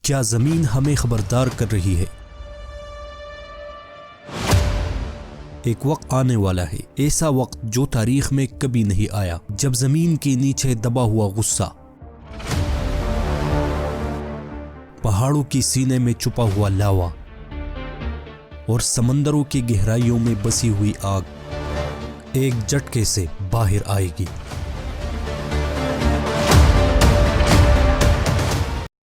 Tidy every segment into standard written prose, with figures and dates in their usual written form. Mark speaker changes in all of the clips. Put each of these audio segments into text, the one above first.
Speaker 1: کیا زمین ہمیں خبردار کر رہی ہے؟ ایک وقت آنے والا ہے، ایسا وقت جو تاریخ میں کبھی نہیں آیا، جب زمین کے نیچے دبا ہوا غصہ، پہاڑوں کے سینے میں چھپا ہوا لاوا اور سمندروں کی گہرائیوں میں بسی ہوئی آگ ایک جھٹکے سے باہر آئے گی۔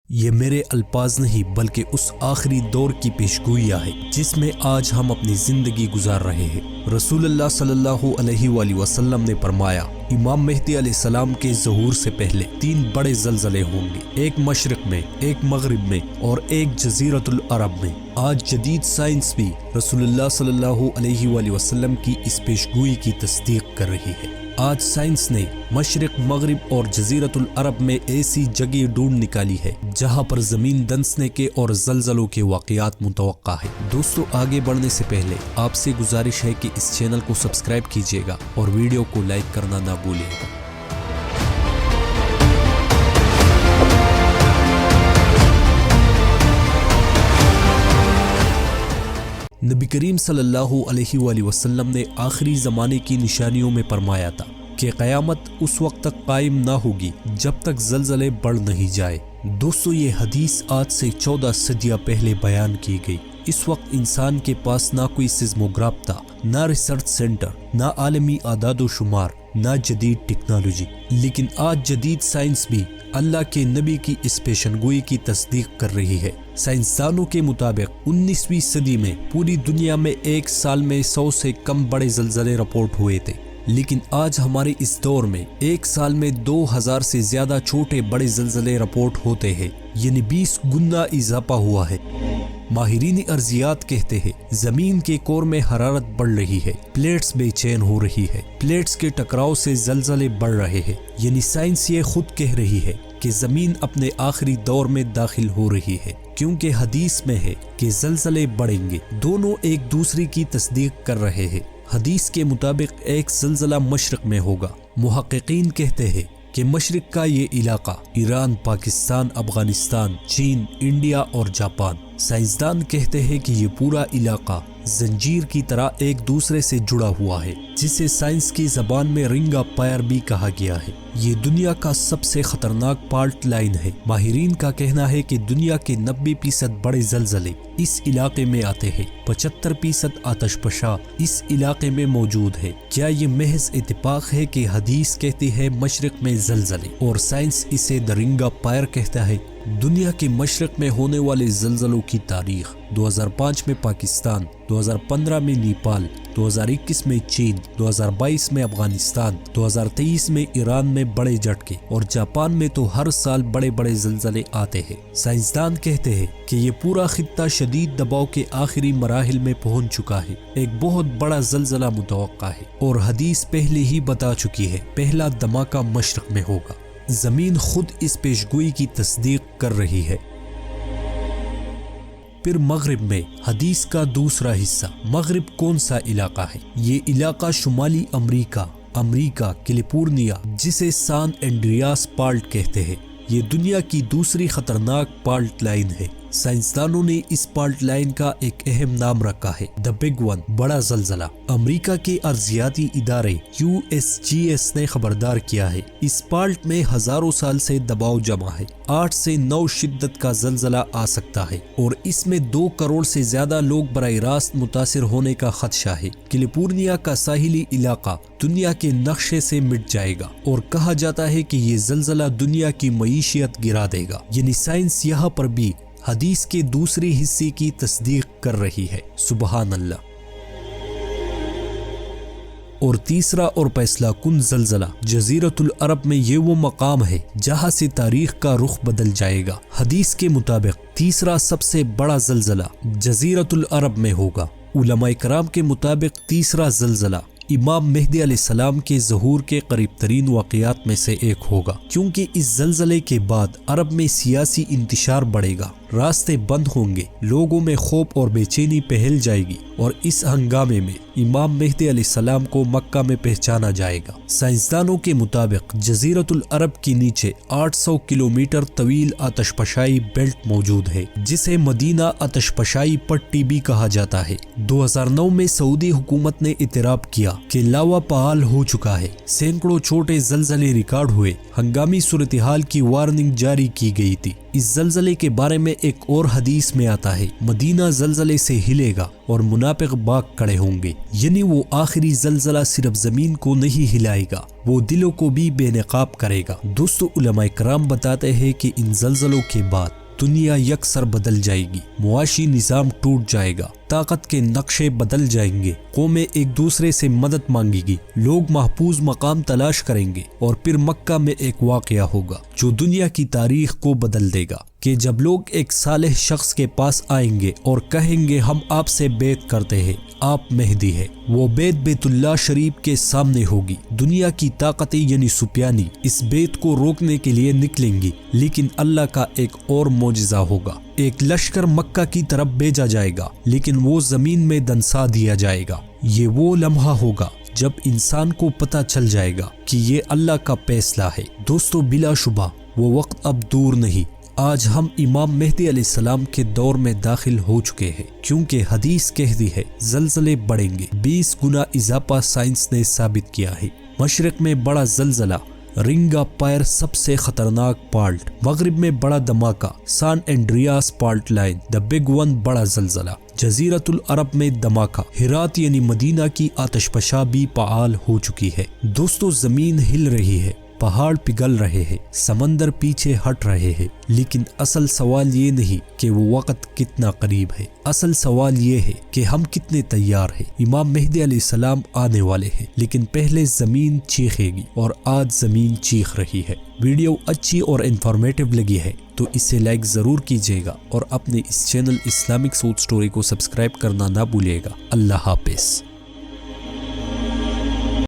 Speaker 1: یہ میرے الفاظ نہیں بلکہ اس آخری دور کی پیشگوئیاں ہے جس میں آج ہم اپنی زندگی گزار رہے ہیں۔ رسول اللہ صلی اللہ علیہ وآلہ وسلم نے فرمایا، امام مہدی علیہ السلام کے ظہور سے پہلے 3 بڑے زلزلے ہوں گے، ایک مشرق میں، ایک مغرب میں اور ایک جزیرۃ العرب میں۔ آج جدید سائنس بھی رسول اللہ صلی اللہ علیہ وآلہ وسلم کی اس پیشگوئی کی تصدیق کر رہی ہے۔ آج سائنس نے مشرق، مغرب اور جزیرۃ العرب میں ایسی جگہ ڈھونڈ نکالی ہے جہاں پر زمین دھنسنے کے اور زلزلوں کے واقعات متوقع ہے۔ دوستو، آگے بڑھنے سے پہلے آپ سے گزارش ہے کہ اس چینل کو سبسکرائب کیجیے گا اور ویڈیو کو لائک کرنا نہ بھولیں گا۔ نبی کریم صلی اللہ علیہ وآلہ وسلم نے آخری زمانے کی نشانیوں میں فرمایا تھا کہ قیامت اس وقت تک قائم نہ ہوگی جب تک زلزلے بڑھ نہیں جائے۔ دوستو، یہ حدیث آج سے 14 صدیاں پہلے بیان کی گئی۔ اس وقت انسان کے پاس نہ کوئی سیزموگراف تھا، نہ ریسرچ سینٹر، نہ عالمی اعداد و شمار، نہ جدید ٹیکنالوجی، لیکن آج جدید سائنس بھی اللہ کے نبی کی اس پیشنگوئی کی تصدیق کر رہی ہے۔ سائنسدانوں کے مطابق 19ویں صدی میں پوری دنیا میں ایک سال میں 100 سے کم بڑے زلزلے رپورٹ ہوئے تھے، لیکن آج ہمارے اس دور میں ایک سال میں 2000 سے زیادہ چھوٹے بڑے زلزلے رپورٹ ہوتے ہیں، یعنی 20 گنا اضافہ ہوا ہے۔ ماہرین ارضیات کہتے ہیں زمین کے کور میں حرارت بڑھ رہی ہے، پلیٹس بے چین ہو رہی ہے، پلیٹس کے ٹکراؤ سے زلزلے بڑھ رہے ہیں، یعنی سائنس یہ خود کہہ رہی ہے کہ زمین اپنے آخری دور میں داخل ہو رہی ہے، کیونکہ حدیث میں ہے کہ زلزلے بڑھیں گے۔ دونوں ایک دوسرے کی تصدیق کر رہے ہیں۔ حدیث کے مطابق ایک زلزلہ مشرق میں ہوگا۔ محققین کہتے ہیں کہ مشرق کا یہ علاقہ ایران، پاکستان، افغانستان، چین، انڈیا اور جاپان۔ سائنسدان کہتے ہیں کہ یہ پورا علاقہ زنجیر کی طرح ایک دوسرے سے جڑا ہوا ہے، جسے سائنس کی زبان میں رنگ آف فائر بھی کہا گیا ہے۔ یہ دنیا کا سب سے خطرناک فالٹ لائن ہے۔ ماہرین کا کہنا ہے کہ دنیا کے 90% بڑے زلزلے اس علاقے میں آتے ہیں، 75% آتش فشاں اس علاقے میں موجود ہے۔ کیا یہ محض اتفاق ہے کہ حدیث کہتی ہے مشرق میں زلزلے اور سائنس اسے دی رنگ آف فائر کہتا ہے؟ دنیا کے مشرق میں ہونے والے زلزلوں کی تاریخ: 2005 میں پاکستان، 2015 میں نیپال، 2021 میں چین، 2022 میں افغانستان، 2023 میں ایران میں بڑے جھٹکے اور جاپان میں تو ہر سال بڑے بڑے زلزلے آتے ہیں۔ سائنسدان کہتے ہیں کہ یہ پورا خطہ شدید دباؤ کے آخری مراحل میں پہنچ چکا ہے، ایک بہت بڑا زلزلہ متوقع ہے اور حدیث پہلے ہی بتا چکی ہے پہلا دھماکہ مشرق میں ہوگا۔ زمین خود اس پیشگوئی کی تصدیق کر رہی ہے۔ پھر مغرب میں حدیث کا دوسرا حصہ۔ مغرب کون سا علاقہ ہے؟ یہ علاقہ شمالی امریکہ، کیلیفورنیا، جسے سان انڈریاس فالٹ کہتے ہیں۔ یہ دنیا کی دوسری خطرناک فالٹ لائن ہے۔ سائنسدانوں نے اس فالٹ لائن کا ایک اہم نام رکھا ہے دی بگ ون، بڑا زلزلہ۔ امریکہ کے ارضیاتی ادارے USGS نے خبردار کیا ہے اس فالٹ میں ہزاروں سال سے دباؤ جمع ہے، 8 سے 9 شدت کا زلزلہ آ سکتا ہے اور اس میں 2 کروڑ سے زیادہ لوگ براہ راست متاثر ہونے کا خدشہ ہے۔ کیلیفورنیا کا ساحلی علاقہ دنیا کے نقشے سے مٹ جائے گا اور کہا جاتا ہے کہ یہ زلزلہ دنیا کی معیشت گرا دے گا، یعنی سائنس یہاں پر بھی حدیث کے دوسری حصے کی تصدیق کر رہی ہے۔ سبحان اللہ۔ اور تیسرا اور فیصلہ کن زلزلہ جزیرۃ العرب میں یہ وہ مقام ہے جہاں سے تاریخ کا رخ بدل جائے گا۔ حدیث کے مطابق تیسرا سب سے بڑا زلزلہ جزیرۃ العرب میں ہوگا۔ علماء کرام کے مطابق تیسرا زلزلہ امام مہدی علیہ السلام کے ظہور کے قریب ترین واقعات میں سے ایک ہوگا، کیونکہ اس زلزلے کے بعد عرب میں سیاسی انتشار بڑھے گا، راستے بند ہوں گے، لوگوں میں خوف اور بے چینی پھیل جائے گی، اور اس ہنگامے میں امام مہدی علیہ السلام کو مکہ میں پہچانا جائے گا۔ سائنسدانوں کے مطابق جزیرۃ العرب کے نیچے 800 کلومیٹر طویل آتش فشائی بیلٹ موجود ہے، جسے مدینہ آتش فشائی پٹی بھی کہا جاتا ہے۔ 2009 میں سعودی حکومت نے اعتراف کیا کہ لاوا فعال ہو چکا ہے، سینکڑوں چھوٹے زلزلے ریکارڈ ہوئے، ہنگامی صورتحال کی وارننگ جاری کی گئی تھی۔ اس زلزلے کے بارے میں ایک اور حدیث میں آتا ہے، مدینہ زلزلے سے ہلے گا اور منافق باغ کھڑے ہوں گے، یعنی وہ آخری زلزلہ صرف زمین کو نہیں ہلائے گا، وہ دلوں کو بھی بے نقاب کرے گا۔ دوستو، علماء کرام بتاتے ہیں کہ ان زلزلوں کے بعد دنیا یکسر بدل جائے گی، معاشی نظام ٹوٹ جائے گا، طاقت کے نقشے بدل جائیں گے، قومیں ایک دوسرے سے مدد مانگے گی، لوگ محفوظ مقام تلاش کریں گے، اور پھر مکہ میں ایک واقعہ ہوگا جو دنیا کی تاریخ کو بدل دے گا کہ جب لوگ ایک صالح شخص کے پاس آئیں گے اور کہیں گے ہم آپ سے بیعت کرتے ہیں، آپ مہدی ہے۔ وہ بیعت بیت اللہ شریف کے سامنے ہوگی۔ دنیا کی طاقتیں یعنی سفیانی اس بیعت کو روکنے کے لیے نکلیں گی، لیکن اللہ کا ایک اور معجزہ ہوگا۔ ایک لشکر مکہ کی طرف بھیجا جائے گا، لیکن وہ زمین میں دنسا دیا جائے گا۔ یہ وہ لمحہ ہوگا جب انسان کو پتہ چل جائے گا کہ یہ اللہ کا فیصلہ ہے۔ دوستو، بلا شبہ وہ وقت اب دور نہیں، آج ہم امام مہدی علیہ السلام کے دور میں داخل ہو چکے ہیں، کیونکہ حدیث کہتی ہے زلزلے بڑھیں گے۔ 20 گنا اضافہ سائنس نے ثابت کیا ہے۔ مشرق میں بڑا زلزلہ، رنگ آف فائر سب سے خطرناک فالٹ، مغرب میں بڑا دھماکہ، سان Andreas fault line, the big one بڑا زلزلہ، جزیرۃ العرب میں دھماکہ، ہرات یعنی مدینہ کی آتش فشاں بھی فعال ہو چکی ہے۔ دوستو، زمین ہل رہی ہے، پہاڑ پگھل رہے ہیں، سمندر پیچھے ہٹ رہے ہیں، لیکن اصل سوال یہ نہیں کہ وہ وقت کتنا قریب ہے، اصل سوال یہ ہے کہ ہم کتنے تیار ہیں۔ امام مہدی علیہ السلام آنے والے ہیں، لیکن پہلے زمین چیخے گی، اور آج زمین چیخ رہی ہے۔ ویڈیو اچھی اور انفارمیٹیو لگی ہے تو اسے لائک ضرور کیجیے گا، اور اپنے اس چینل اسلامک سوچ سٹوری کو سبسکرائب کرنا نہ بھولیے گا۔ اللہ حافظ۔